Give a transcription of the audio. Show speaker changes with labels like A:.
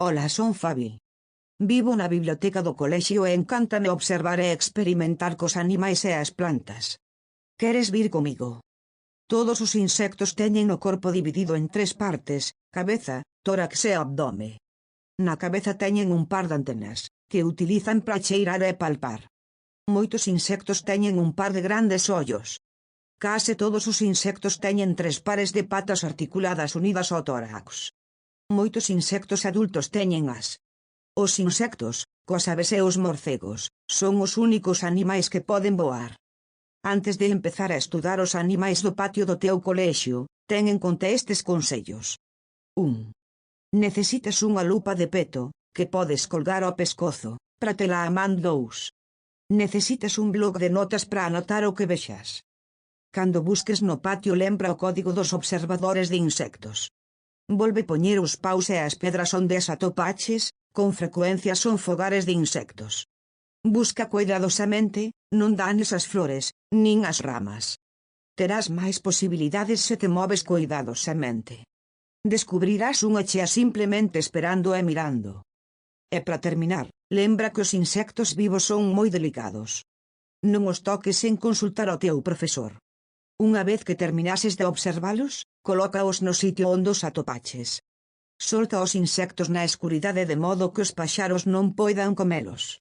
A: Ola, son Fabi. Vivo na biblioteca do colexio e encántame observar e experimentar cos animais e as plantas. Queres vir comigo? Todos os insectos teñen o corpo dividido en 3 partes: cabeza, tórax e abdome. Na cabeza teñen un par de antenas, que utilizan para cheirar e palpar. Moitos insectos teñen un par de grandes ollos. Case todos os insectos teñen 3 pares de patas articuladas unidas ao tórax. Moitos insectos adultos teñen as. Os insectos, coas aves e os morcegos, son os únicos animais que poden voar. Antes de empezar a estudar os animais do patio do teu colexio, ten en conta estes consellos. 1. Necesitas unha lupa de peto, que podes colgar ao pescozo, para tela a man. 2. Necesitas un blog de notas para anotar o que vexas. Cando busques no patio, lembra o código dos observadores de insectos. Volve poñer os paus e as pedras onde as atopaches, con frecuencia son fogares de insectos. Busca cuidadosamente, non danes as flores, nin as ramas. Terás máis posibilidades se te moves cuidadosamente. Descubrirás unha chea simplemente esperando e mirando. E para terminar, lembra que os insectos vivos son moi delicados. Non os toques sen consultar ao teu profesor. Unha vez que terminases de observalos, colócaos no sitio onde os atopaches. Solta os insectos na escuridade de modo que os paxaros non poidan comelos.